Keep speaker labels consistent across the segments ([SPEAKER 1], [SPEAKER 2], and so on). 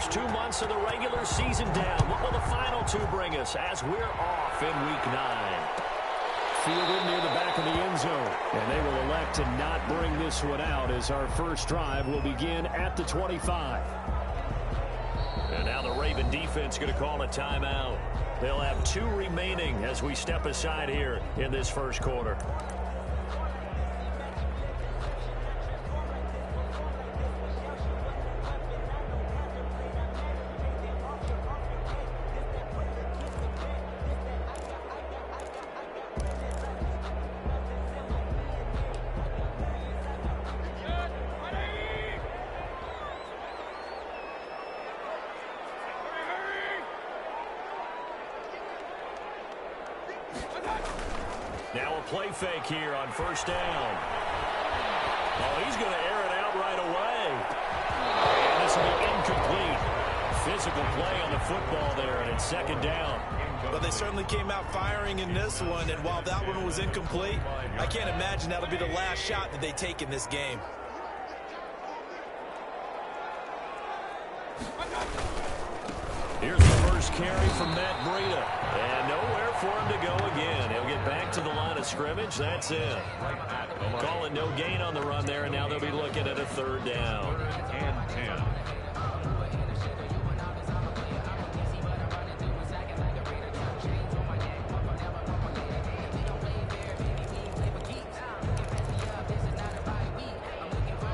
[SPEAKER 1] first 2 months of the regular season down. What will the final two bring us as we're off in Week 9? Fielded near the back of the end zone. And they will elect to not bring this one out as our first drive will begin at the 25. And now the Raven defense going to call a timeout. They'll have 2 remaining as we step aside here in this first quarter. Now a play fake here on first down. Oh, he's going to air it out right away. And this will be incomplete. Physical play on the football there, and it's second down.
[SPEAKER 2] Well, they certainly came out firing in this one, and while that one was incomplete, I can't imagine that'll be the last shot that they take in this game.
[SPEAKER 1] Here's the first carry from Matt Breida. And nowhere for him to go again. He'll get back to the line of scrimmage. That's it. Calling no gain on the run there, and now they'll be looking at a third down.
[SPEAKER 3] And 10.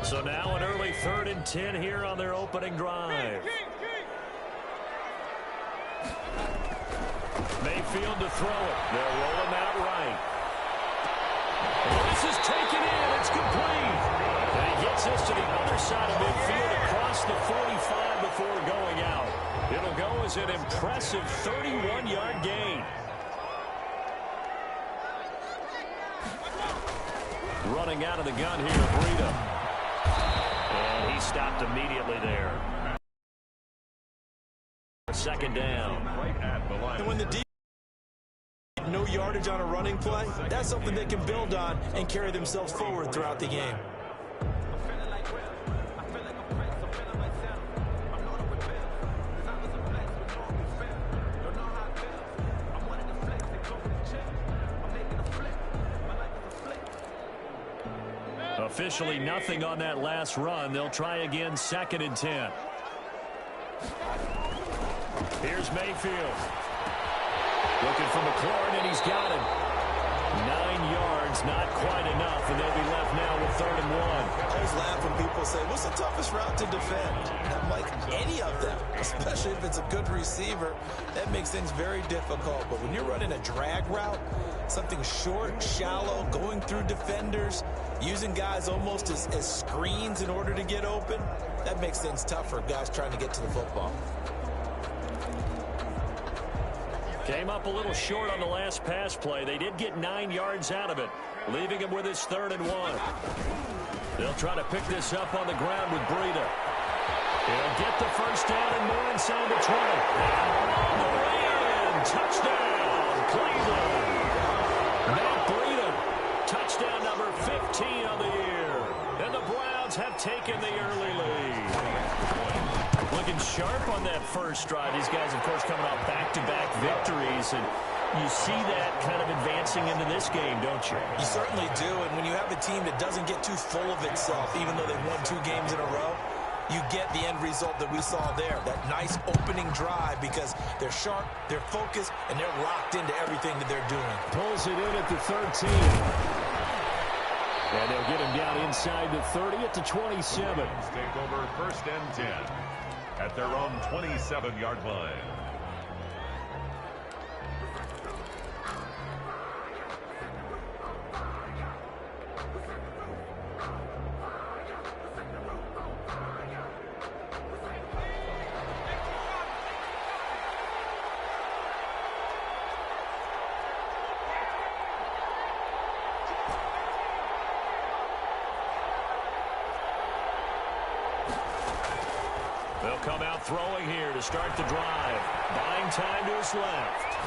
[SPEAKER 1] So now an early 3rd and 10 here on their opening drive. Mayfield to throw it. They'll roll him out right. This is taken in. It's complete. And he gets this to the other side of midfield across the 45 before going out. It'll go as an impressive 31-yard gain. Running out of the gun here, Breida. And he stopped immediately there. Second down.
[SPEAKER 2] And when the defense no yardage on a running play, that's something they can build on and carry themselves forward throughout the game.
[SPEAKER 1] Officially nothing on that last run. They'll try again, 2nd and 10. Here's Mayfield. Looking for McLaurin, and he's got him. 9 yards, not quite enough, and they'll be left now with 3rd and 1.
[SPEAKER 2] I always laugh when people say, what's the toughest route to defend? And I'm like, any of them, especially if it's a good receiver. That makes things very difficult. But when you're running a drag route, something short, shallow, going through defenders, using guys almost as screens in order to get open, that makes things tough for guys trying to get to the football.
[SPEAKER 1] Came up a little short on the last pass play. They did get 9 yards out of it, leaving him with his 3rd and 1. They'll try to pick this up on the ground with Breida. He'll get the first down and more inside the 20. And on the way in, touchdown, Cleveland. Matt Breida, touchdown number 15 on the year. And the Browns have taken the early lead. Looking sharp on that first drive. These guys, of course, coming off back-to-back victories, and you see that kind of advancing into this game, don't you?
[SPEAKER 2] You certainly do, and when you have a team that doesn't get too full of itself, even though they've won 2 games in a row, you get the end result that we saw there, that nice opening drive, because they're sharp, they're focused, and they're locked into everything that they're doing.
[SPEAKER 1] Pulls it in at the 13. And they'll get him down inside the 30 at the 27.
[SPEAKER 3] Take over 1st and 10 at their own 27-yard line.
[SPEAKER 1] They'll come out throwing here to start the drive. Buying time to his left.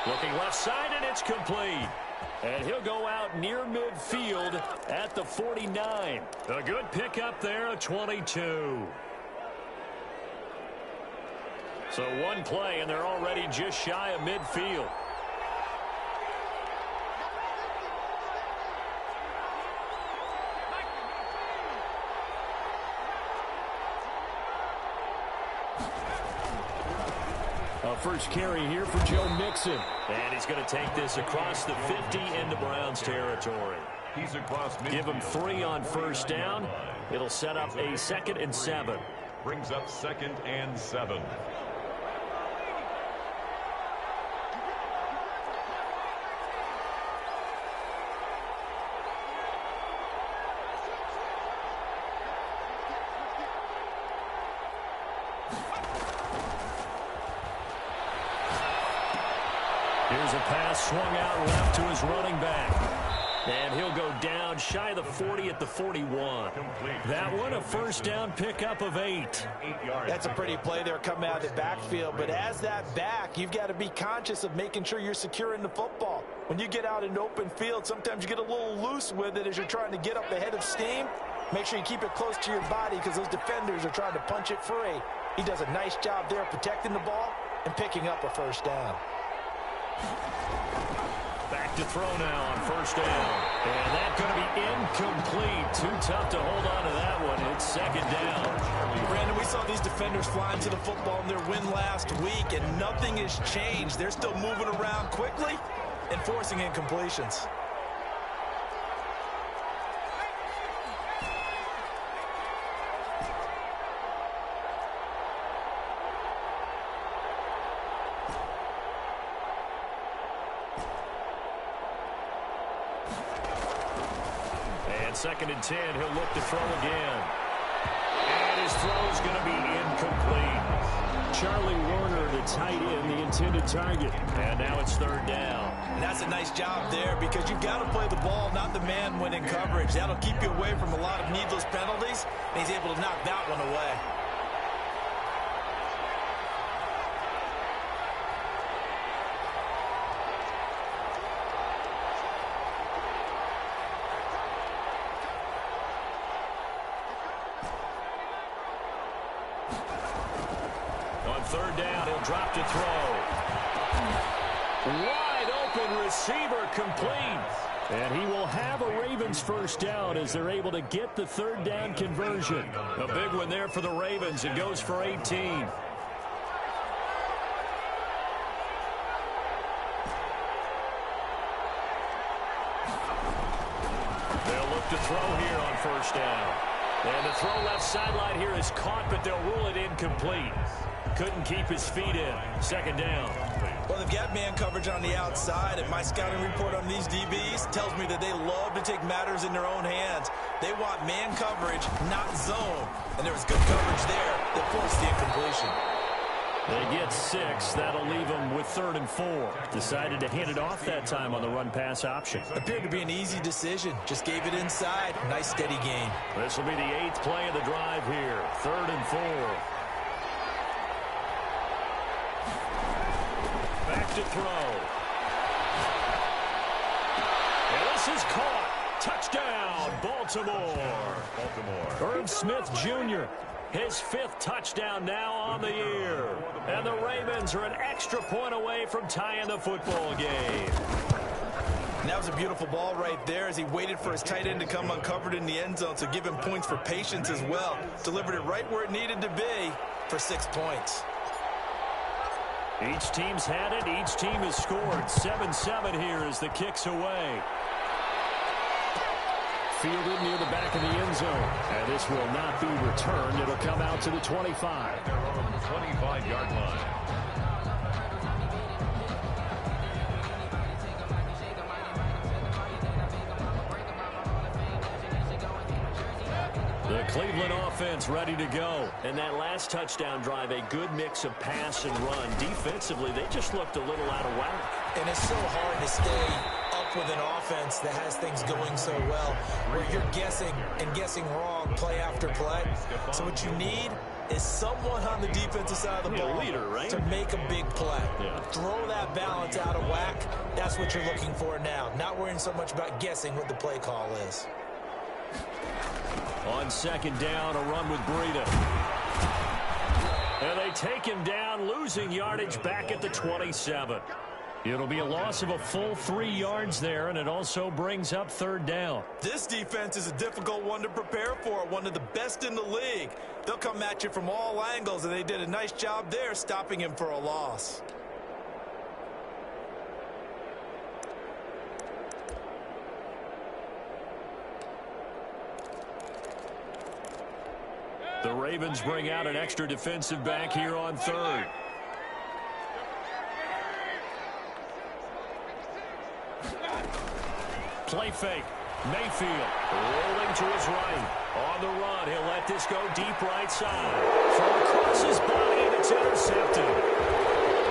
[SPEAKER 1] Looking left side, and it's complete. And he'll go out near midfield at the 49. A good pickup there, a 22. So one play, and they're already just shy of midfield. First carry here for Joe Mixon. And he's going to take this across the 50 into Browns territory.
[SPEAKER 3] He's across midfield.
[SPEAKER 1] Give him 3 on first down. It'll set up a 2nd and 7.
[SPEAKER 3] Brings up 2nd and 7.
[SPEAKER 1] Here's a pass swung out left to his running back. And he'll go down shy of the 40 at the 41. That one, a first down pickup of 8.
[SPEAKER 2] That's a pretty play there coming out of the backfield. But as that back, you've got to be conscious of making sure you're securing the football. When you get out in open field, sometimes you get a little loose with it as you're trying to get up ahead of steam. Make sure you keep it close to your body because those defenders are trying to punch it free. He does a nice job there protecting the ball and picking up a first down.
[SPEAKER 1] Back to throw now on first down. And that's going to be incomplete. Too tough to hold on to that one. It's 2nd down.
[SPEAKER 2] Brandon, we saw these defenders flying to the football in their win last week, and nothing has changed. They're still moving around quickly and forcing incompletions.
[SPEAKER 1] And 2nd and 10, he'll look to throw again. And his throw is going to be incomplete. Charlie Warner, the tight end, the intended target. And now it's 3rd down.
[SPEAKER 2] And that's a nice job there because you've got to play the ball, not the man when in coverage. That'll keep you away from a lot of needless penalties, and he's able to knock that one away.
[SPEAKER 1] On 3rd down, he'll drop to throw. Wide open receiver complete. And he will have a Ravens first down as they're able to get the 3rd down conversion. A big one there for the Ravens. It goes for 18. They'll look to throw here on first down. And the throw left sideline here is caught, but they'll rule it incomplete. Couldn't keep his feet in. 2nd down.
[SPEAKER 2] Well, they've got man coverage on the outside, and my scouting report on these DBs tells me that they love to take matters in their own hands. They want man coverage, not zone. And there was good coverage there that forced the incompletion.
[SPEAKER 1] They get 6. That'll leave them with 3rd and 4. Decided to hand it off that time on the run-pass option.
[SPEAKER 2] Appeared to be an easy decision. Just gave it inside. Nice, steady gain.
[SPEAKER 1] This will be the 8th play of the drive here. 3rd and 4. Back to throw. And this is caught. Touchdown, Baltimore. Irv Smith Jr., his 5th touchdown now on the year. And the Ravens are an extra point away from tying the football game.
[SPEAKER 2] And that was a beautiful ball right there as he waited for his tight end to come uncovered in the end zone to give him points for patience as well. Delivered it right where it needed to be for 6 points.
[SPEAKER 1] Each team's had it. Each team has scored. 7-7 here as the kick's away. Fielded near the back of the end zone. And this will not be returned. It'll come out to the 25.
[SPEAKER 3] They're on the 25-yard line.
[SPEAKER 1] The Cleveland offense ready to go. And that last touchdown drive, a good mix of pass and run. Defensively, they just looked a little out of whack.
[SPEAKER 2] And it's so hard to stay up with an offense that has things going so well, where you're guessing and guessing wrong play after play. So what you need is someone on the defensive side of the ball
[SPEAKER 1] leader, right?
[SPEAKER 2] to make a big play.
[SPEAKER 1] Yeah.
[SPEAKER 2] Throw that balance out of whack. That's what you're looking for now. Not worrying so much about guessing what the play call is.
[SPEAKER 1] On 2nd down, a run with Breida. And they take him down, losing yardage back at the 27. It'll be a loss of a full 3 yards there, and it also brings up third down.
[SPEAKER 2] This defense is a difficult one to prepare for, one of the best in the league. They'll come at you from all angles, and they did a nice job there stopping him for a loss.
[SPEAKER 1] The Ravens bring out an extra defensive back here on third. Play fake. Mayfield rolling to his right. On the run, he'll let this go deep right side. Throw across his body, and it's intercepted.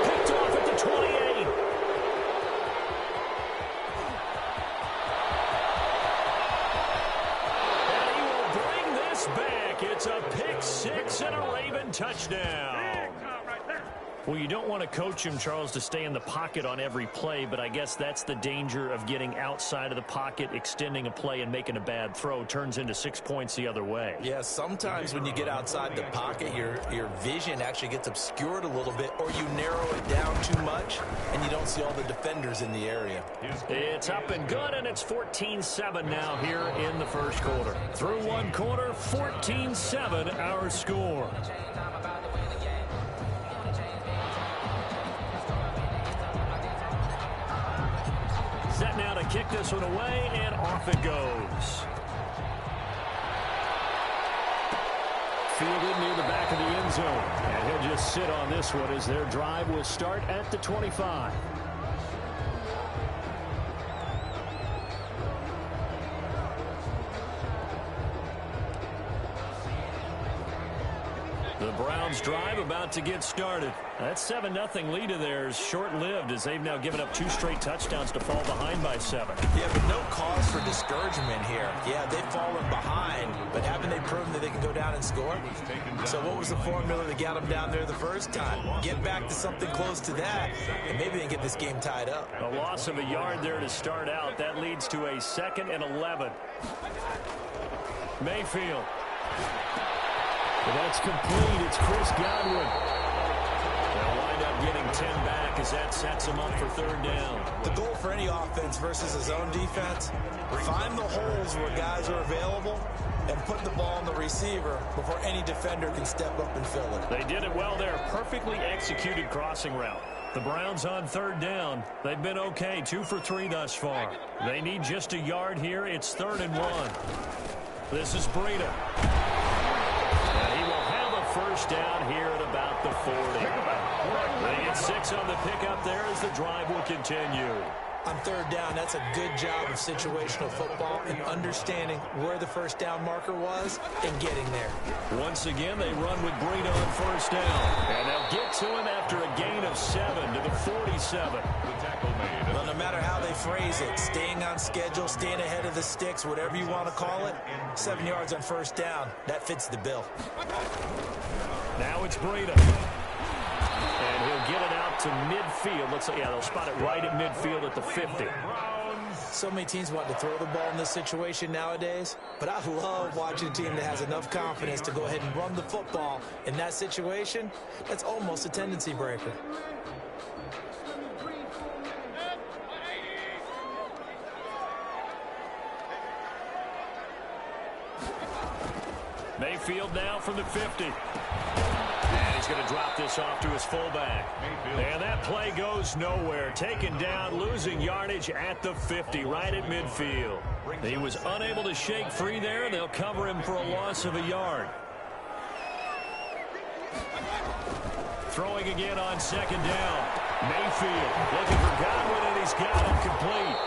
[SPEAKER 1] Picked off at the 28. And he will bring this back. It's a pick six and a Raven touchdown. Well, you don't want to coach him, Charles, to stay in the pocket on every play, but I guess that's the danger of getting outside of the pocket, extending a play, and making a bad throw. Turns into 6 points the other way.
[SPEAKER 2] Yeah, sometimes when you get outside the pocket, your vision actually gets obscured a little bit, or you narrow it down too much, and you don't see all the defenders in the area.
[SPEAKER 1] It's up and good, and it's 14-7 now here in the first quarter. Through one quarter, 14-7 our score. Set now to kick this one away, and off it goes. Fielded near the back of the end zone. And he'll just sit on this one as their drive will start at the 25. The Browns drive about to get started. That 7-0 lead of theirs short-lived as they've now given up 2 straight touchdowns to fall behind by 7.
[SPEAKER 2] Yeah, but no cause for discouragement here. Yeah, they've fallen behind, but haven't they proven that they can go down and score? So what was the formula that got them down there the first time? Get back to something close to that, and maybe they can get this game tied up.
[SPEAKER 1] A loss of a yard there to start out. That leads to a 2nd and 11. Mayfield. Well, that's complete. It's Chris Godwin. They'll wind up getting 10 back as that sets them up for third down.
[SPEAKER 2] The goal for any offense versus a zone defense, find the holes where guys are available and put the ball on the receiver before any defender can step up and fill it.
[SPEAKER 1] They did it well there. Perfectly executed crossing route. The Browns on third down. They've been okay. 2 for 3 thus far. They need just a yard here. It's 3rd and 1. This is Breida. First down here at about the 40. They get 6 on the pickup there as the drive will continue.
[SPEAKER 2] On third down, that's a good job of situational football and understanding where the first down marker was and getting there.
[SPEAKER 1] Once again, they run with Breida on first down. And they'll get to him after a gain of 7 to the 47.
[SPEAKER 2] Well, no matter how they phrase it, staying on schedule, staying ahead of the sticks, whatever you want to call it, 7 yards on first down, that fits the bill.
[SPEAKER 1] Now it's Breida. And he'll get it out to midfield. Looks like, yeah, they'll spot it right at midfield at the 50.
[SPEAKER 2] So many teams want to throw the ball in this situation nowadays, but I love watching a team that has enough confidence to go ahead and run the football. In that situation, that's almost a tendency breaker.
[SPEAKER 1] Mayfield now from the 50. And he's going to drop this off to his fullback. And that play goes nowhere. Taken down, losing yardage at the 50, right at midfield. He was unable to shake free there. They'll cover him for a loss of a yard. Throwing again on 2nd down. Mayfield looking for Godwin, and he's got him complete.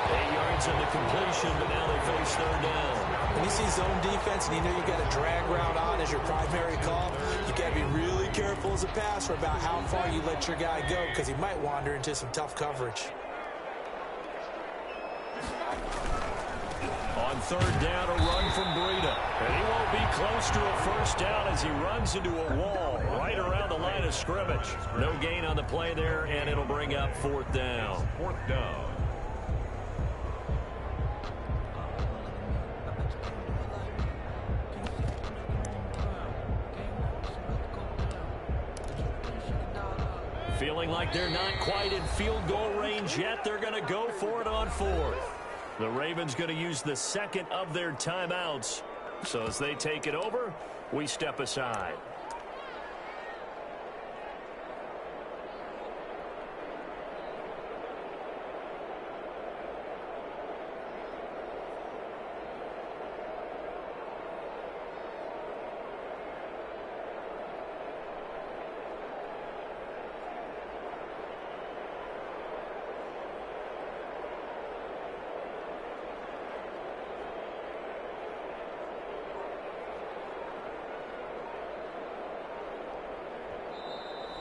[SPEAKER 1] 8 yards on the completion, but now they face third down.
[SPEAKER 2] When you see zone defense and you know you got a drag route on as your primary call, you got to be really careful as a passer about how far you let your guy go because he might wander into some tough coverage.
[SPEAKER 1] On third down, a run from Breida. And he won't be close to a first down as he runs into a wall right around the line of scrimmage. No gain on the play there, and it'll bring up 4th down.
[SPEAKER 3] 4th down.
[SPEAKER 1] Feeling like they're not quite in field goal range yet. They're going to go for it on fourth. The Ravens going to use the second of their timeouts. So as they take it over, we step aside.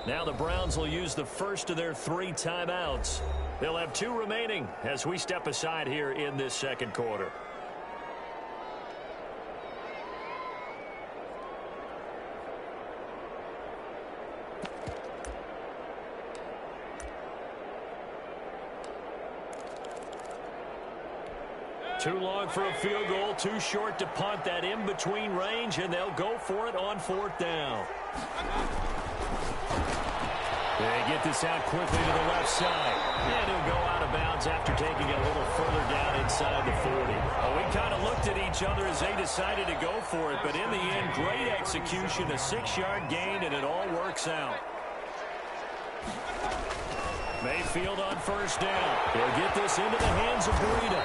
[SPEAKER 1] Now the Browns will use the first of their 3 timeouts. They'll have 2 remaining as we step aside here in this second quarter. Too long for a field goal, too short to punt. That in-between range, and they'll go for it on 4th down. They get this out quickly to the left side. And he'll go out of bounds after taking it a little further down inside the 40. Well, we kind of looked at each other as they decided to go for it, but in the end, great execution, a 6-yard gain, and it all works out. Mayfield on 1st down. He'll get this into the hands of Breida.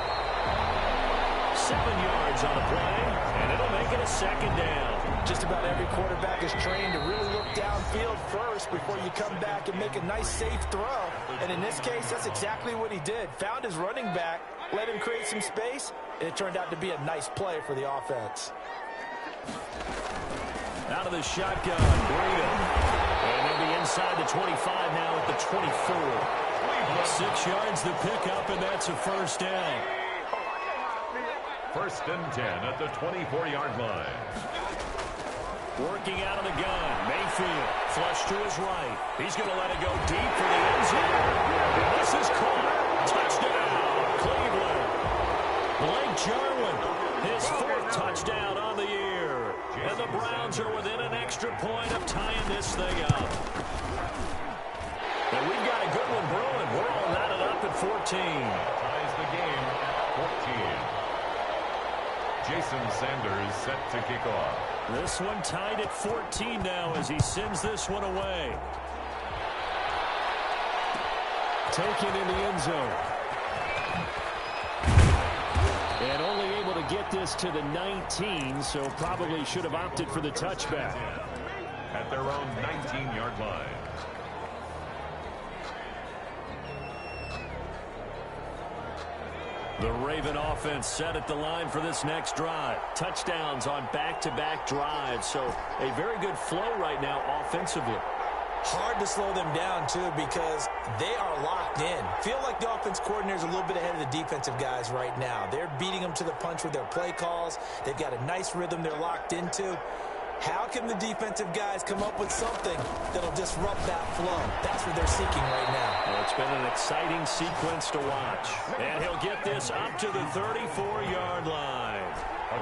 [SPEAKER 1] 7 yards on the play, and it'll make it a 2nd down.
[SPEAKER 2] Just about every quarterback is trained to really look downfield first before you come back and make a nice, safe throw. And in this case, that's exactly what he did. Found his running back, let him create some space, and it turned out to be a nice play for the offense.
[SPEAKER 1] Out of the shotgun, Breida. And they'll be inside the 25 now at the 24. 6 yards the pickup, and that's a 1st down.
[SPEAKER 3] 1st and 10 at the 24-yard line.
[SPEAKER 1] Working out of the gun. Mayfield flush to his right. He's going to let it go deep for the end zone. And this is caught. Touchdown, Cleveland. Blake Jarwin, his 4th touchdown on the year. And the Browns are within an extra point of tying this thing up. And we've got a good one brewing. We're all knotted up at 14.
[SPEAKER 3] Ties the game at 14. Jason Sanders set to kick off.
[SPEAKER 1] This one tied at 14 now as he sends this one away. Taken in the end zone. And only able to get this to the 19, so probably should have opted for the touchback.
[SPEAKER 3] At their own 19-yard line.
[SPEAKER 1] The Raven offense set at the line for this next drive. Touchdowns on back-to-back drives, so a very good flow right now offensively.
[SPEAKER 2] Hard to slow them down, too, because they are locked in. Feel like the offense coordinator's a little bit ahead of the defensive guys right now. They're beating them to the punch with their play calls. They've got a nice rhythm they're locked into. How can the defensive guys come up with something that'll disrupt that flow? That's what they're seeking right now.
[SPEAKER 1] Well, it's been an exciting sequence to watch. And he'll get this up to the 34-yard line.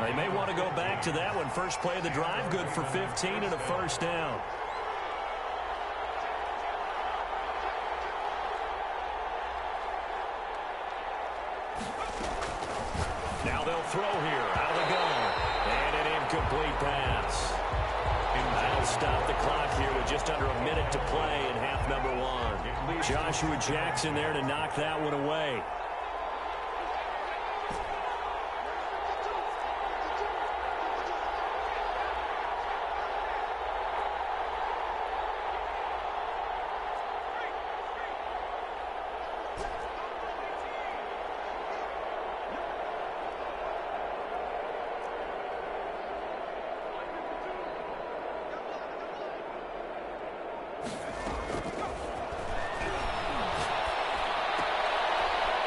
[SPEAKER 1] They may want to go back to that one. First play of the drive, good for 15 and a 1st down. Now they'll throw here out of the gun. And an incomplete pass. That'll stop the clock here with just under a minute to play in half number 1. Joshua Jackson there to knock that one away.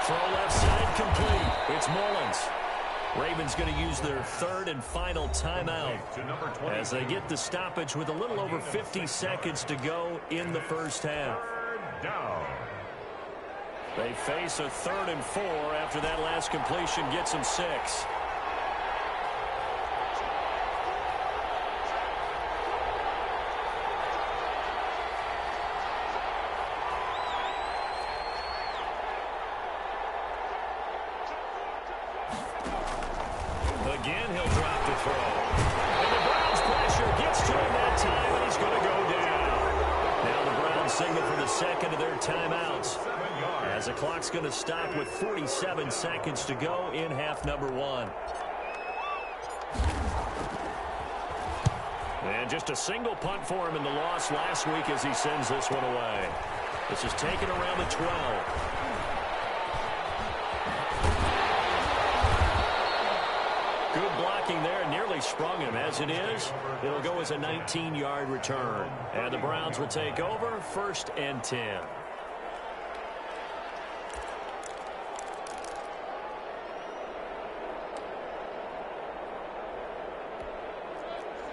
[SPEAKER 1] Throw left side complete. It's Mullins. Ravens going to use their 3rd and final timeout as they get the stoppage with a little over 50 seconds to go in the 1st half. They face a 3rd and 4 after that last completion gets them 6. Again, he'll drop the throw. And the Browns pressure gets to him that time, and he's going to go down. Now the Browns signal for the second of their timeouts, as the clock's going to stop with 47 seconds to go in half number one. And just a single punt for him in the loss last week as he sends this one away. This is taken around the 12. Good blocking there, nearly sprung him. As it is, it'll go as a 19-yard return. And the Browns will take over, 1st and 10.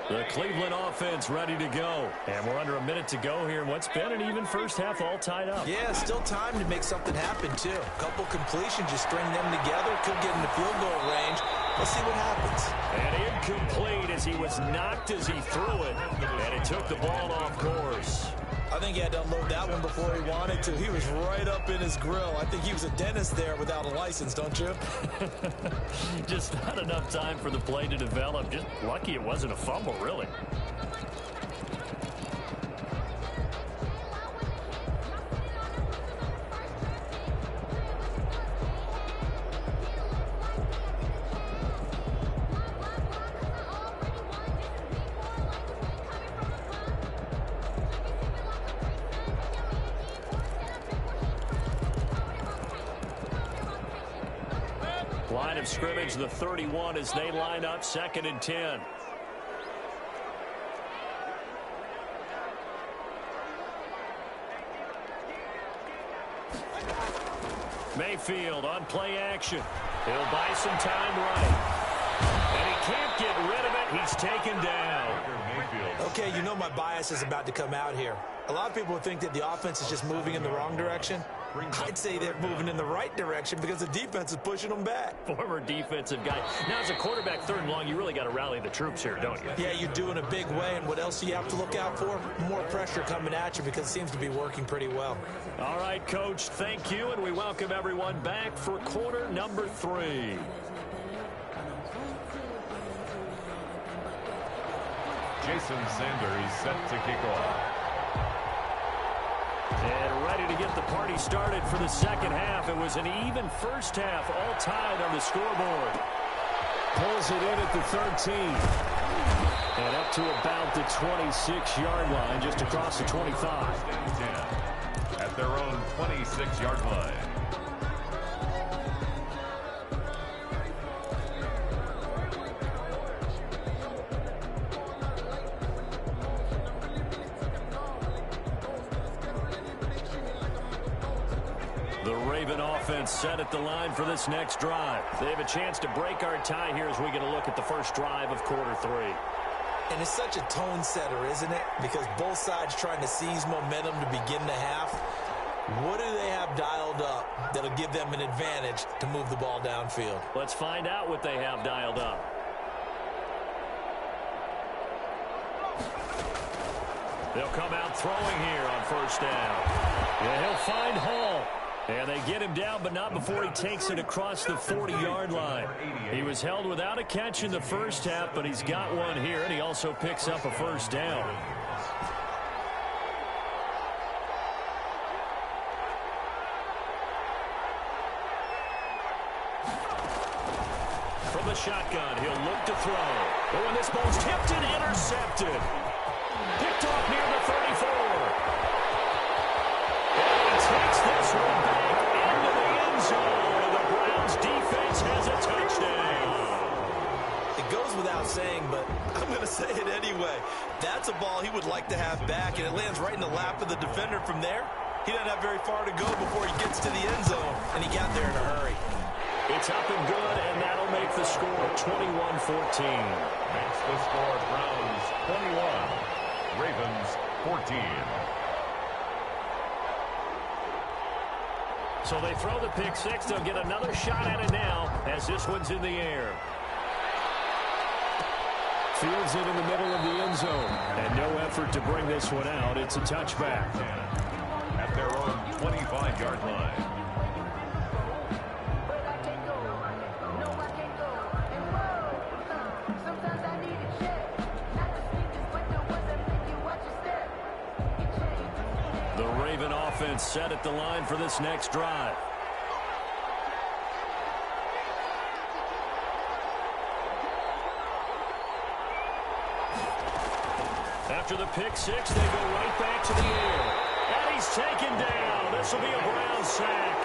[SPEAKER 1] The Cleveland offense ready to go. And we're under a minute to go here in what's been an even first half, all tied up.
[SPEAKER 2] Yeah, still time to make something happen, too. A couple completions, just string them together. Could get in the field goal range. Let's see what happens.
[SPEAKER 1] And incomplete as he was knocked as he threw it. And it took the ball off course.
[SPEAKER 2] I think he had to unload that one before he wanted to. He was right up in his grill. I think he was a dentist there without a license, don't you?
[SPEAKER 1] Just not enough time for the play to develop. Just lucky it wasn't a fumble, really. Line of scrimmage, the 31 as they line up, 2nd and 10. Mayfield on play action. He'll buy some time right. And he can't get rid of it. He's taken down.
[SPEAKER 2] Okay, you know my bias is about to come out here. A lot of people think that the offense is just moving in the wrong direction. I'd say they're moving in the right direction because the defense is pushing them back.
[SPEAKER 1] Former defensive guy. Now, as a quarterback, 3rd and long, you really got to rally the troops here, don't you?
[SPEAKER 2] Yeah, you do in a big way. And what else do you have to look out for? More pressure coming at you because it seems to be working pretty well.
[SPEAKER 1] All right, Coach, thank you. And we welcome everyone back for quarter number 3.
[SPEAKER 3] Jason Sanders set to kick off.
[SPEAKER 1] And ready to get the party started for the second half. It was an even first half, all tied on the scoreboard. Pulls it in at the 13. And up to about the 26-yard line, just across the 25.
[SPEAKER 3] At their own 26-yard line.
[SPEAKER 1] The Raven offense set at the line for this next drive. They have a chance to break our tie here as we get a look at the first drive of quarter 3.
[SPEAKER 2] And it's such a tone setter, isn't it? Because both sides trying to seize momentum to begin the half. What do they have dialed up that'll give them an advantage to move the ball downfield?
[SPEAKER 1] Let's find out what they have dialed up. They'll come out throwing here on 1st down. Yeah, he'll find Hall. And they get him down, but not before he takes it across the 40-yard line. He was held without a catch in the first half, but he's got one here, and he also picks up a 1st down. From the shotgun, he'll look to throw. Oh, and this ball's tipped and intercepted. Picked off near the 34. Takes this one back into the end zone. The Browns defense has a touchdown.
[SPEAKER 2] It goes without saying, but I'm going to say it anyway. That's a ball he would like to have back, and it lands right in the lap of the defender from there. He doesn't have very far to go before he gets to the end zone, and he got there in a hurry.
[SPEAKER 1] It's up and good, and that'll make the score 21-14.
[SPEAKER 3] Makes the score Browns 21, Ravens 14.
[SPEAKER 1] So they throw the pick 6. They'll get another shot at it now as this one's in the air. Fields it in the middle of the end zone. And no effort to bring this one out. It's a touchback.
[SPEAKER 3] At their own 25-yard line.
[SPEAKER 1] Raven offense set at the line for this next drive. After the pick six, they go right back to the air. And he's taken down. This will be a Brown sack.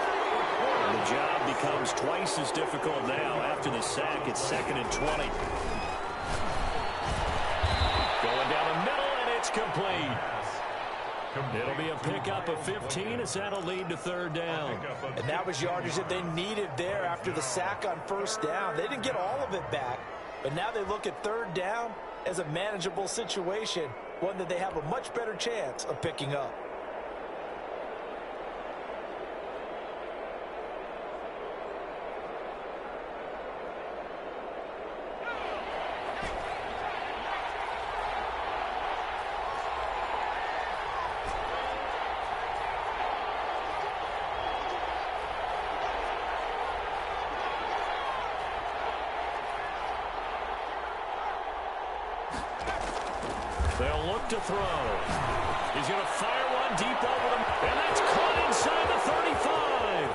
[SPEAKER 1] And the job becomes twice as difficult now. After the sack, it's 2nd and 20. Going down the middle, and it's complete. It'll be a pickup of 15 as that'll lead to 3rd down.
[SPEAKER 2] And that was yardage that they needed there after the sack on 1st down. They didn't get all of it back, but now they look at 3rd down as a manageable situation, one that they have a much better chance of picking up.
[SPEAKER 1] They'll look to throw. He's going to fire one deep over them. And that's caught inside the 35.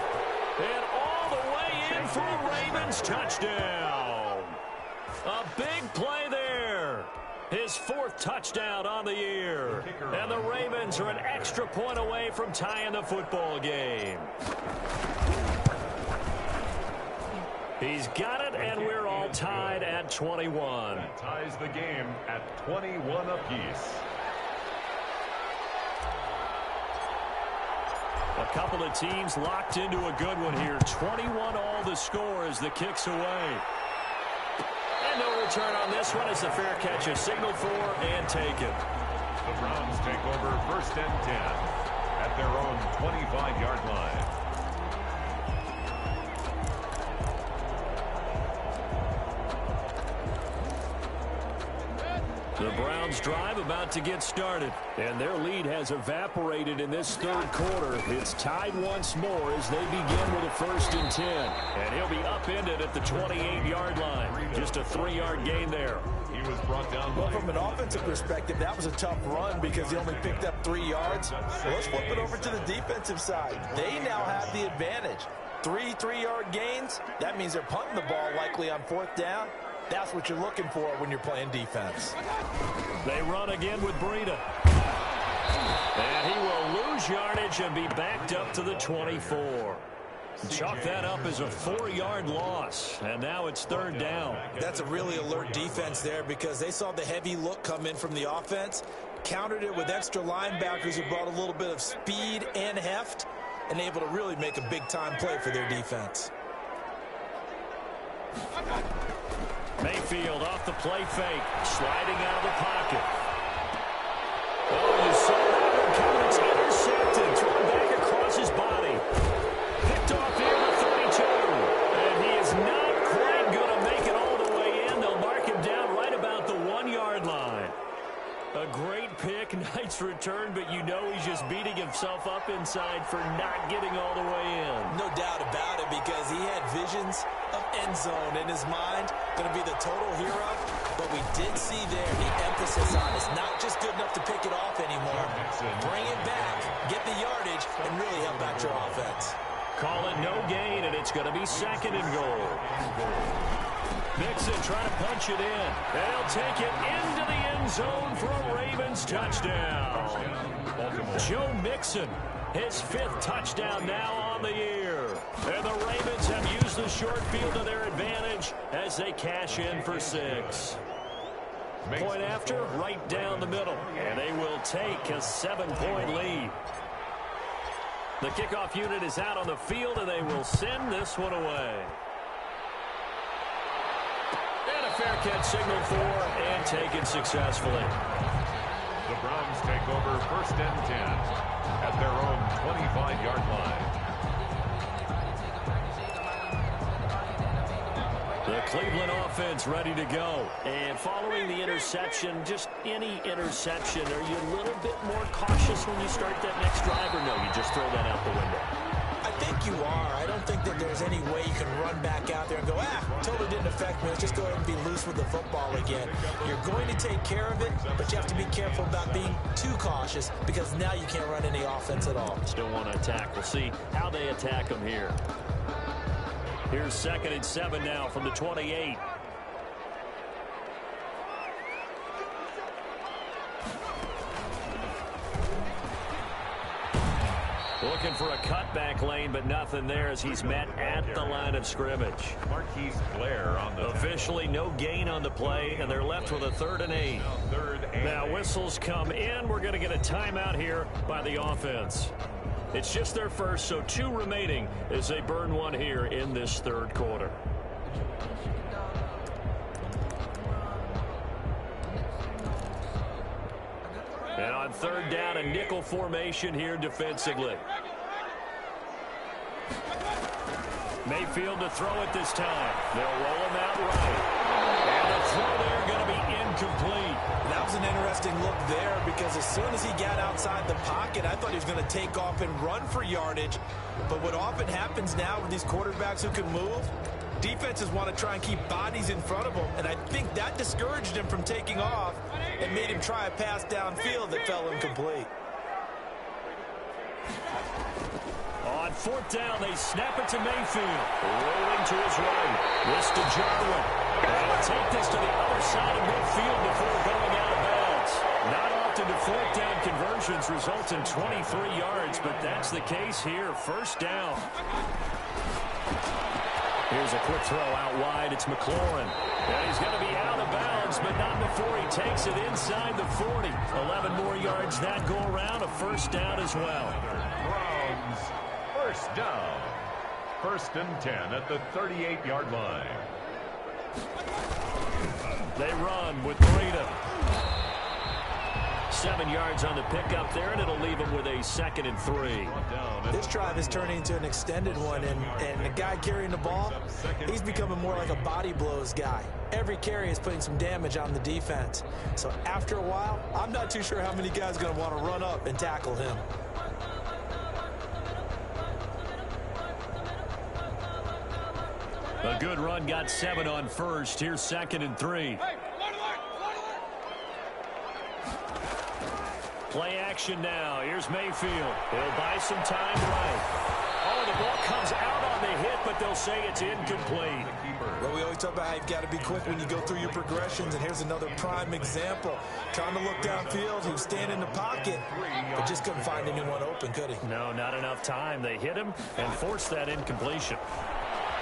[SPEAKER 1] And all the way in for a Ravens touchdown. A big play there. His 4th touchdown on the year. And the Ravens are an extra point away from tying the football game. He's got it, and we're all tied at 21.
[SPEAKER 3] That ties the game at 21 apiece.
[SPEAKER 1] A couple of teams locked into a good one here. 21 all the score as the kick's away. And no return on this one as the fair catch is signaled for and taken.
[SPEAKER 3] The Browns take over 1st and 10 at their own 25-yard line.
[SPEAKER 1] The Browns drive about to get started, and their lead has evaporated in this 3rd quarter. It's tied once more as they begin with a 1st and 10. And he'll be upended at the 28-yard line. Just a 3-yard gain there.
[SPEAKER 3] He was brought down.
[SPEAKER 2] Well, from an offensive perspective, that was a tough run because he only picked up 3 yards. So let's flip it over to the defensive side. They now have the advantage. 3 3-yard gains. That means they're punting the ball likely on 4th down. That's what you're looking for when you're playing defense.
[SPEAKER 1] They run again with Breida. And he will lose yardage and be backed up to the 24. Chalk that up as a 4-yard loss. And now it's 3rd down.
[SPEAKER 2] That's a really alert defense there because they saw the heavy look come in from the offense, countered it with extra linebackers who brought a little bit of speed and heft, and able to really make a big-time play for their defense.
[SPEAKER 1] Mayfield off the play fake, sliding out of the pocket. Oh, you saw that one coming. It's intercepted, thrown back across his body. Picked off here at 32. And he is not quite going to make it all the way in. They'll mark him down right about the 1-yard line. A great pick, nice return, but you know he's just beating himself up inside for not getting all the way in.
[SPEAKER 2] No doubt about it because he had visions of end zone in his mind. Going to be the total hero, but we did see there the emphasis on it's not just good enough to pick it off anymore. Bring it back, get the yardage, and really help out your offense.
[SPEAKER 1] Call it no gain, and it's going to be 2nd and goal. Mixon trying to punch it in. They'll take it into the end zone for a Ravens touchdown. Joe Mixon, his 5th touchdown now on the year. And the Ravens have used the short field to their advantage as they cash in for 6. Point after, right down the middle. And they will take a 7-point lead. The kickoff unit is out on the field, and they will send this one away. Fair catch signaled for and taken successfully.
[SPEAKER 3] The Browns take over 1st and 10 at their own 25-yard line.
[SPEAKER 1] The Cleveland offense ready to go. And following the interception, just any interception, are you a little bit more cautious when you start that next drive, or no, you just throw that out the window?
[SPEAKER 2] I think think you are. I don't think that there's any way you can run back out there and go, totally didn't affect me. Let's just go ahead and be loose with the football again. You're going to take care of it, but you have to be careful about being too cautious because now you can't run any offense at all.
[SPEAKER 1] Still want to attack. We'll see how they attack them here. Here's 2nd and 7 now from the 28. Looking for a cutback lane, but nothing there as he's met at the line of scrimmage.
[SPEAKER 3] Marquise Blair on the
[SPEAKER 1] officially no gain on the play, and they're left with a 3rd and 8. Now whistles come in. We're going to get a timeout here by the offense. It's just their first, so 2 remaining as they burn one here in this 3rd quarter. And on 3rd down, a nickel formation here defensively. Mayfield to throw it this time. They'll roll him out right. And the throw there going to be incomplete.
[SPEAKER 2] That was an interesting look there because as soon as he got outside the pocket, I thought he was going to take off and run for yardage. But what often happens now with these quarterbacks who can move, defenses want to try and keep bodies in front of them, and I think that discouraged him from taking off and made him try a pass downfield that fell incomplete.
[SPEAKER 1] On 4th down, they snap it to Mayfield. Rolling to his right. This to Jarwin. They'll take this to the other side of midfield before going out of bounds. Not often do 4th down conversions result in 23 yards, but that's the case here. 1st down. Here's a quick throw out wide. It's McLaurin. And he's going to be out of bounds, but not before he takes it inside the 40. 11 more yards that go around. A 1st down as well.
[SPEAKER 3] Browns 1st down. 1st and 10 at the 38-yard line.
[SPEAKER 1] They run with Breida. 7 yards on the pickup there, and it'll leave him with a 2nd and 3.
[SPEAKER 2] This drive is turning into an extended one, and the guy carrying the ball, he's becoming more like a body blows guy. Every carry is putting some damage on the defense. So after a while, I'm not too sure how many guys are going to want to run up and tackle him.
[SPEAKER 1] A good run, got 7 on 1st. Here's 2nd and 3. Play action now. Here's Mayfield. He'll buy some time right. Oh, the ball comes out on the hit, but they'll say it's incomplete.
[SPEAKER 2] Well, we always talk about how you've got to be quick when you go through your progressions, and here's another prime example. Trying to look downfield, he was standing in the pocket, but just couldn't find anyone open, could he?
[SPEAKER 1] No, not enough time. They hit him and forced that incompletion.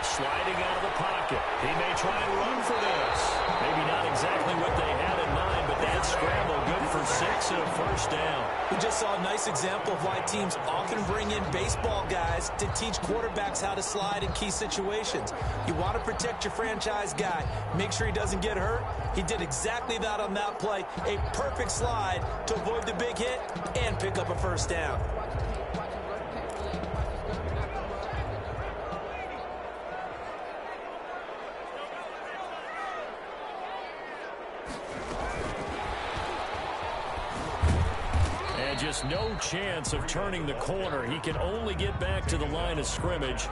[SPEAKER 1] Sliding out of the pocket. He may try and run for this. Maybe not exactly what they had in mind, but that scramble good for 6 and a 1st down.
[SPEAKER 2] We just saw a nice example of why teams often bring in baseball guys to teach quarterbacks how to slide in key situations. You want to protect your franchise guy. Make sure he doesn't get hurt. He did exactly that on that play. A perfect slide to avoid the big hit and pick up a 1st down.
[SPEAKER 1] Just no chance of turning the corner. He can only get back to the line of scrimmage.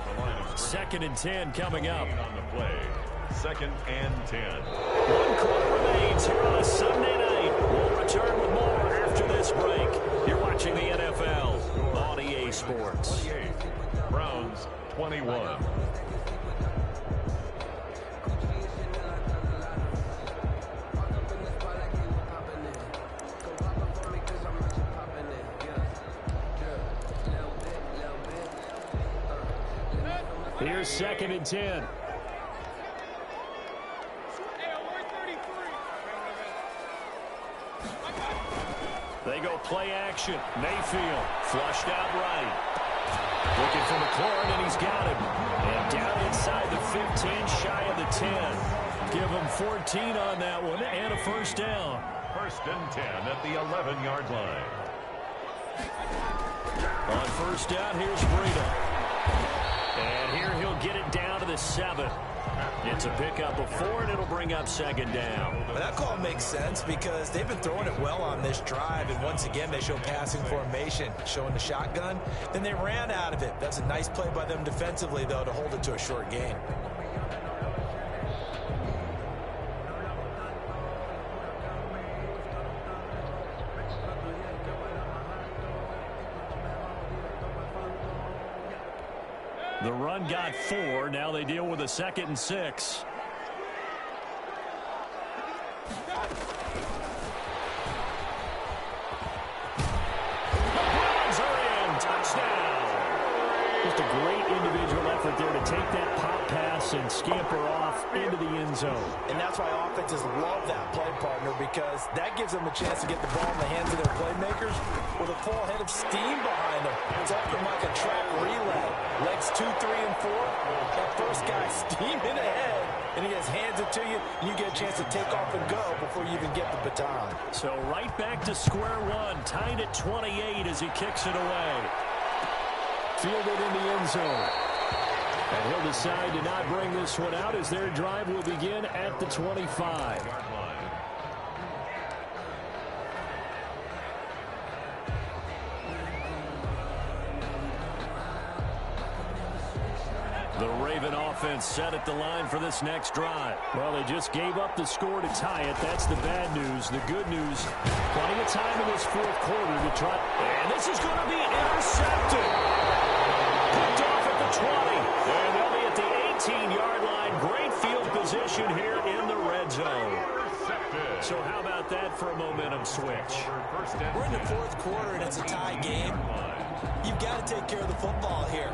[SPEAKER 1] 2nd and 10 coming up.
[SPEAKER 3] On the play. 2nd and 10.
[SPEAKER 1] 1 quarter remains here on a Sunday night. We'll return with more after this break. You're watching the NFL on EA Sports.
[SPEAKER 3] Browns 21.
[SPEAKER 1] Here's 2nd and 10. They go play action. Mayfield flushed out right. Looking for McLaurin, and he's got him. And down inside the 15, shy of the 10. Give him 14 on that one, and a 1st down.
[SPEAKER 3] 1st and 10 at the 11-yard line.
[SPEAKER 1] On 1st down, here's Breida. And here he'll get it down to the 7. It's a pickup of 4, and it'll bring up second down.
[SPEAKER 2] Well, that call makes sense because they've been throwing it well on this drive, and once again, they show passing formation, showing the shotgun. Then they ran out of it. That's a nice play by them defensively, though, to hold it to a short gain.
[SPEAKER 1] The run got 4. Now they deal with a 2nd and 6. The Browns are in. Touchdown. Just a great individual effort there to take that pop pass and scamper off into the end zone.
[SPEAKER 2] And that's why offenses love that play, partner, because that gives them a chance to get the ball in the hands of their playmakers with a full head of steam behind them. It's often like a track relay. Legs 2, 3, and 4. That first guy steaming ahead, and he just hands it to you, and you get a chance to take off and go before you even get the baton.
[SPEAKER 1] So right back to square one, tied at 28 as he kicks it away. Fielded in the end zone. And he'll decide to not bring this one out as their drive will begin at the 25. The Raven offense set at the line for this next drive. Well, they just gave up the score to tie it. That's the bad news. The good news, plenty of time in this fourth quarter to try. And this is going to be intercepted. Picked off at the 20. And they'll be at the 18-yard line. Great field position here in the red zone. So how about that for a momentum switch?
[SPEAKER 2] We're in the fourth quarter, and it's a tie game. You've got to take care of the football here.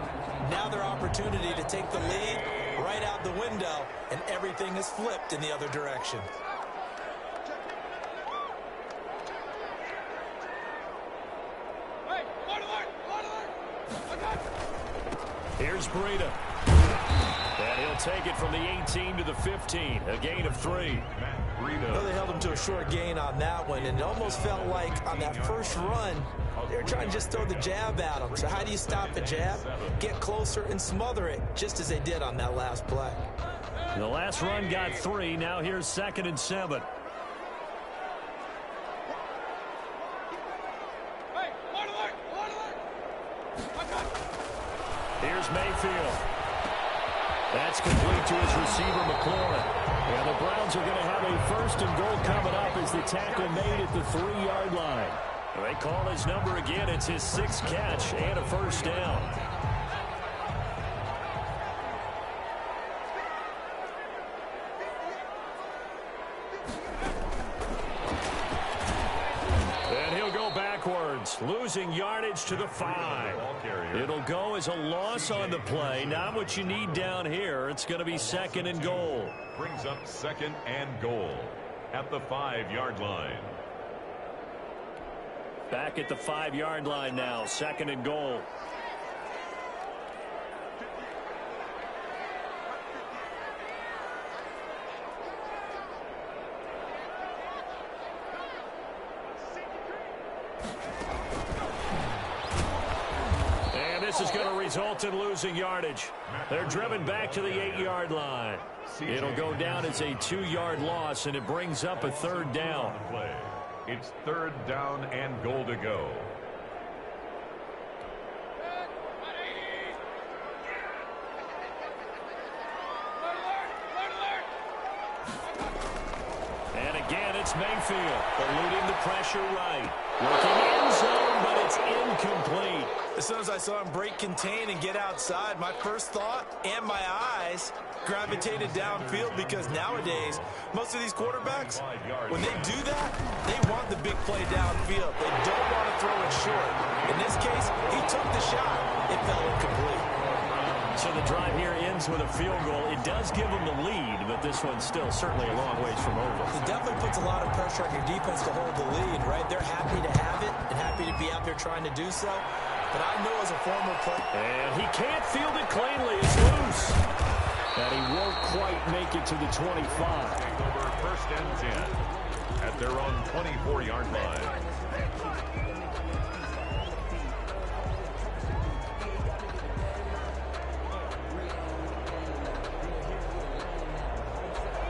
[SPEAKER 2] Now their opportunity to take the lead right out the window, and everything is flipped in the other direction.
[SPEAKER 1] Here's Breida. And he'll take it from the 18 to the 15. A gain of 3.
[SPEAKER 2] Well, they held him to a short gain on that one, and it almost felt like on that first run, they were trying to just throw the jab at him. So how do you stop a jab? Get closer and smother it, just as they did on that last play.
[SPEAKER 1] The last run got 3. Now here's 2nd and 7. Here's Mayfield. That's complete to his receiver, McLaurin. And the Browns are going to have a 1st and goal coming up as the tackle made at the 3-yard line. They call his number again. It's his 6th catch and a 1st down. And he'll go backwards, losing yardage to the 5. It'll go as a loss on the play. Not what you need down here. It's going to be 2nd and goal.
[SPEAKER 3] Brings up 2nd and goal at the 5-yard line.
[SPEAKER 1] Back at the 5-yard line now, 2nd and goal. And this is going to result in losing yardage. They're driven back to the 8-yard line. It'll go down as a 2-yard loss, and it brings up a 3rd down.
[SPEAKER 3] It's 3rd down and goal to go.
[SPEAKER 1] And again, it's Mayfield, eluding the pressure right. Looking end zone, but it's incomplete.
[SPEAKER 2] As soon as I saw him break contain and get outside, my first thought and my eyes gravitated downfield, because nowadays, most of these quarterbacks, when they do that, they want the big play downfield. They don't want to throw it short. In this case, he took the shot. It fell incomplete.
[SPEAKER 1] So the drive here ends with a field goal. It does give them the lead, but this one's still certainly a long ways from over.
[SPEAKER 2] It definitely puts a lot of pressure on your defense to hold the lead, right? They're happy to have it and happy to be out there trying to do so. But I know as a former player...
[SPEAKER 1] And he can't field it cleanly. It's loose. And he won't quite make it to the 25.
[SPEAKER 3] Over 1st and 10 at their own 24-yard line.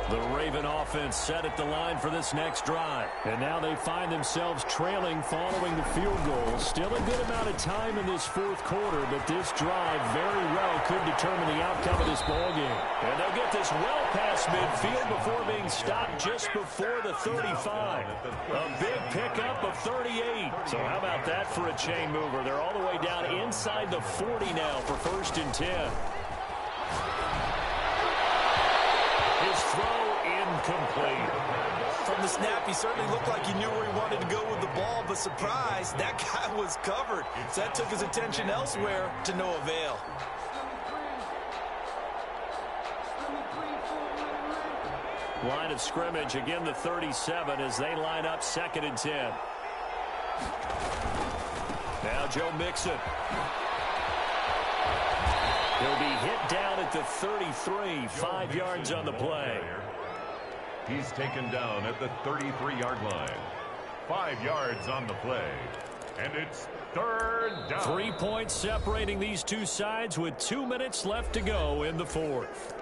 [SPEAKER 1] The Raven offense set at the line for this next drive. And now they find themselves trailing following the field goal. Still a good amount of time in this fourth quarter, but this drive very well could determine the outcome of this ballgame. And they'll get this well past midfield before being stopped just before the 35. A big pickup of 38. So how about that for a chain mover? They're all the way down inside the 40 now for 1st and 10. His throw incomplete.
[SPEAKER 2] From the snap, he certainly looked like he knew where he wanted to go with the ball, but surprise, that guy was covered. So that took his attention elsewhere to no avail.
[SPEAKER 1] Line of scrimmage, again the 37 as they line up 2nd and 10. Now Joe Mixon. He'll be hit down at the 33, 5 yards on the play.
[SPEAKER 3] He's taken down at the 33-yard line. 5 yards on the play. And it's 3rd down.
[SPEAKER 1] 3 points separating these two sides with 2 minutes left to go in the 4th.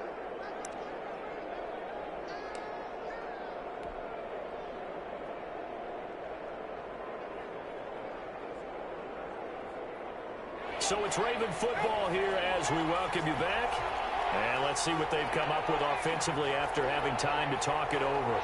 [SPEAKER 1] So it's Raven football here as we welcome you back. And let's see what they've come up with offensively after having time to talk it over.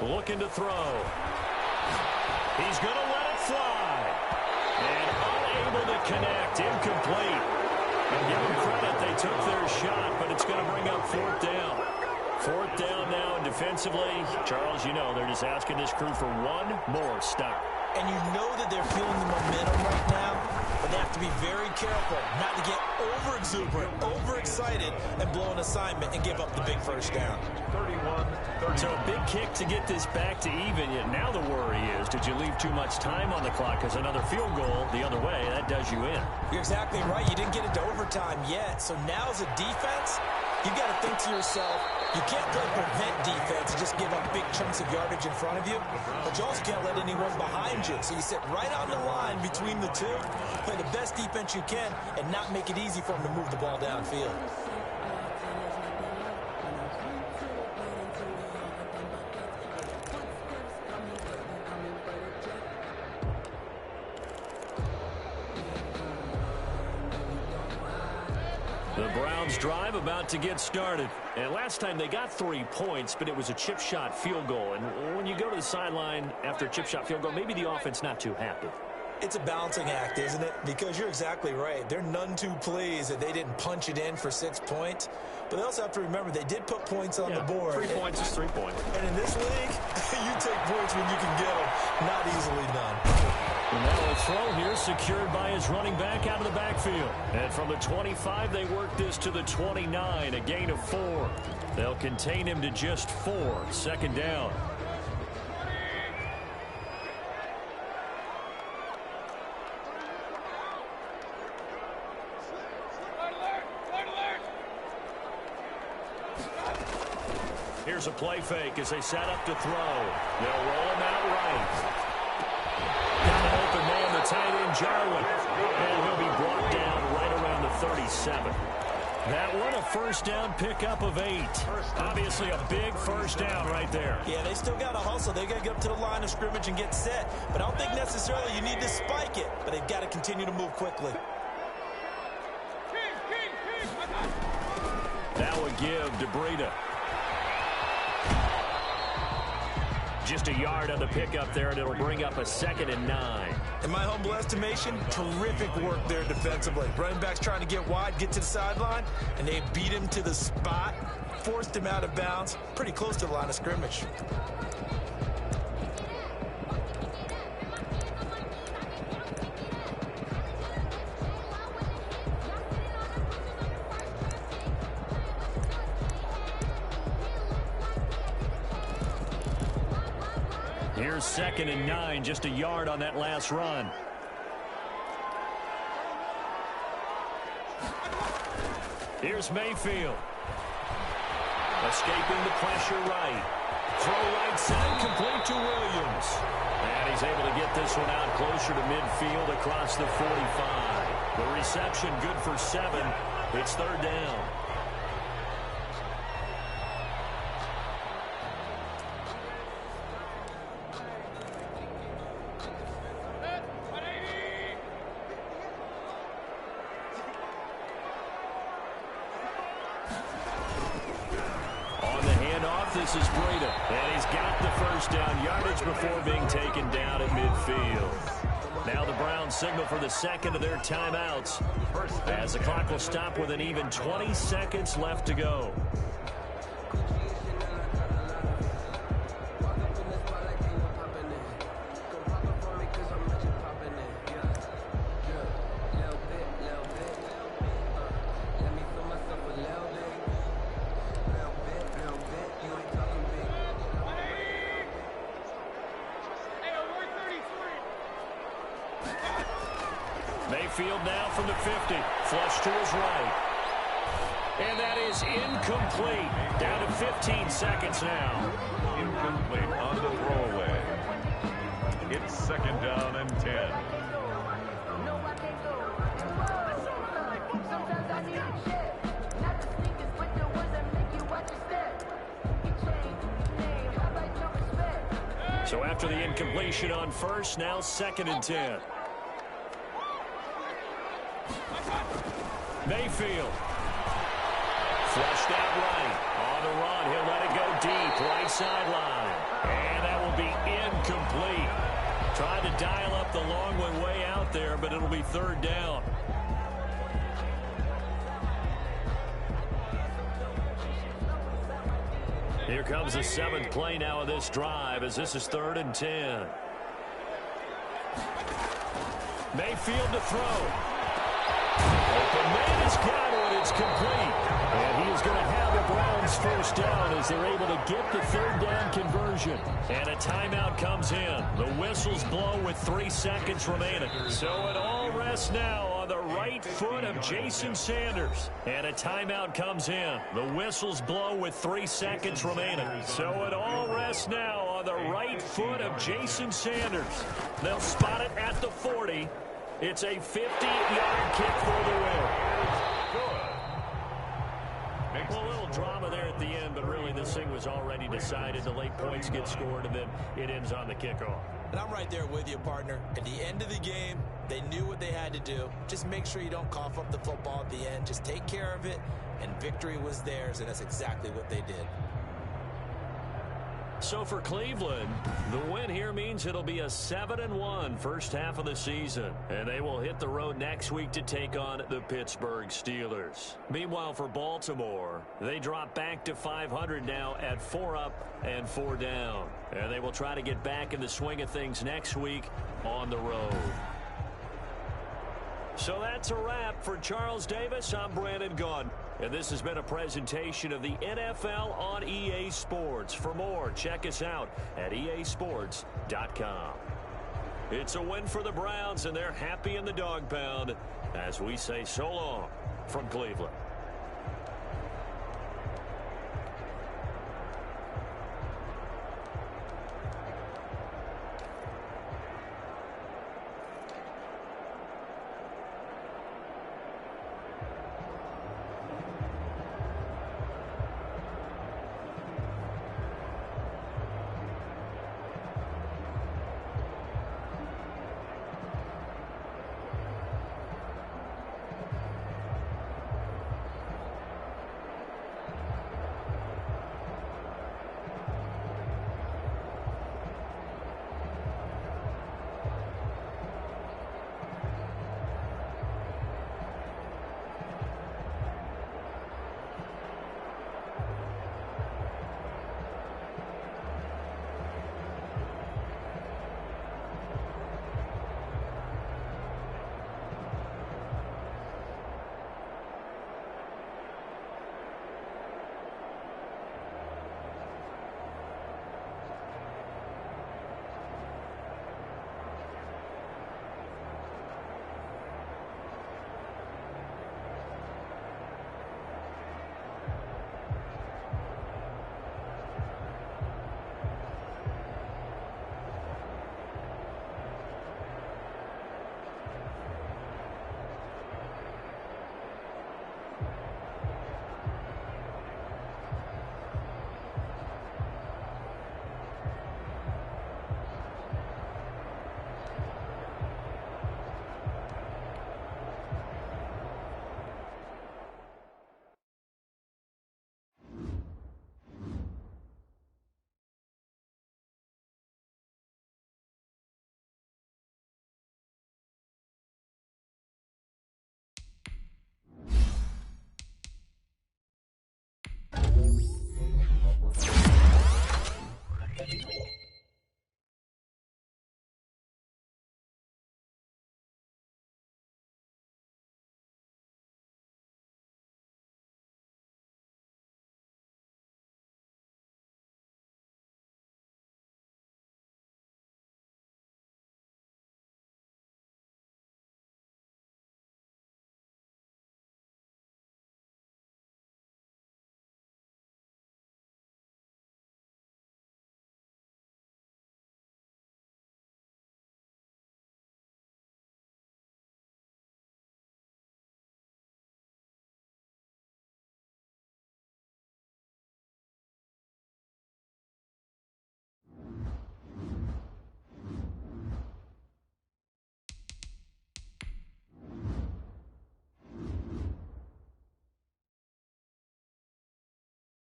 [SPEAKER 1] Looking to throw. He's going to let it fly. And unable to connect. Incomplete. And give them credit. They took their shot, but it's going to bring up 4th down. 4th down now, and defensively, Charles, you know, they're just asking this crew for one more stop.
[SPEAKER 2] And you know that they're feeling the momentum right now, but they have to be very careful not to get over-exuberant, overexcited, and blow an assignment and give up the big 1st down.
[SPEAKER 3] 31-30.
[SPEAKER 1] So a big kick to get this back to even, yet now the worry is, did you leave too much time on the clock? Because another field goal the other way, that does you in.
[SPEAKER 2] You're exactly right. You didn't get into overtime yet. So now as a defense, you've got to think to yourself, you can't play prevent defense and just give up big chunks of yardage in front of you, but you also can't let anyone behind you. So you sit right on the line between the two, play the best defense you can, and not make it easy for them to move the ball downfield.
[SPEAKER 1] The Browns drive about to get started. And last time they got 3 points, but it was a chip shot field goal. And when you go to the sideline after a chip shot field goal, maybe the offense not too happy.
[SPEAKER 2] It's a balancing act, isn't it? Because you're exactly right. They're none too pleased that they didn't punch it in for 6 points. But they also have to remember they did put points on the board.
[SPEAKER 1] 3 points is 3 points.
[SPEAKER 2] And in this league, you take points when you can get them. Not easily done.
[SPEAKER 1] And now a throw here secured by his running back out of the backfield. And from the 25, they work this to the 29, a gain of 4. They'll contain him to just 4, 2nd down. Here's a play fake as they set up to throw. They'll roll him out right. Got an open man, the tight end, Jarwin. And he'll be brought down right around the 37. That one a 1st down pickup of 8. Obviously a big 1st down right there.
[SPEAKER 2] Yeah, they still got to hustle. They got to get up to the line of scrimmage and get set. But I don't think necessarily you need to spike it. But they've got to continue to move quickly.
[SPEAKER 1] That would give DeBreda just a yard on the pickup there, and it'll bring up a 2nd and 9.
[SPEAKER 2] In my humble estimation, terrific work there defensively. Running back's trying to get wide, get to the sideline, and they beat him to the spot, forced him out of bounds, pretty close to the line of scrimmage.
[SPEAKER 1] Here's 2nd and 9, just a yard on that last run. Here's Mayfield. Escaping the pressure right. Throw right side, complete to Williams. And he's able to get this one out closer to midfield across the 45. The reception good for 7. It's 3rd down. This is Breida, and he's got the first down yardage before being taken down at midfield. Now the Browns signal for the second of their timeouts as the clock will stop with an even 20 seconds left to go. Mayfield now from the 50. Flush to his right. And that is incomplete. Down to 15 seconds now.
[SPEAKER 3] Incomplete on the throwaway. It's 2nd down and 10.
[SPEAKER 1] So after the incompletion on first, now 2nd and 10. Mayfield. Flushed out right. On the run. He'll let it go deep. Right sideline. And that will be incomplete. Tried to dial up the long one way out there, but it'll be 3rd down. Here comes the 7th play now of this drive as this is 3rd and 10. Mayfield to throw. Open man has got it. It's complete. And he is going to have the Browns first down as they're able to get the 3rd down conversion. And a timeout comes in. The whistles blow with 3 seconds remaining. So it all rests now on the right foot of Jason Sanders. And a timeout comes in. The whistles blow with 3 seconds remaining. So it all rests now on the right foot of Jason Sanders. They'll spot it at the 40. It's a 50-yard kick for the win. Well, a little drama there at the end, but really this thing was already decided. The late points get scored, and then it ends on the kickoff.
[SPEAKER 2] And I'm right there with you, partner. At the end of the game, they knew what they had to do. Just make sure you don't cough up the football at the end. Just take care of it, and victory was theirs, and that's exactly what they did.
[SPEAKER 1] So for Cleveland, the win here means it'll be a 7-1 first half of the season. And they will hit the road next week to take on the Pittsburgh Steelers. Meanwhile, for Baltimore, they drop back to 500 now at 4 up and 4 down. And they will try to get back in the swing of things next week on the road. So that's a wrap. For Charles Davis, I'm Brandon Gaudin. And this has been a presentation of the NFL on EA Sports. For more, check us out at easports.com. It's a win for the Browns, and they're happy in the dog pound as we say so long from Cleveland.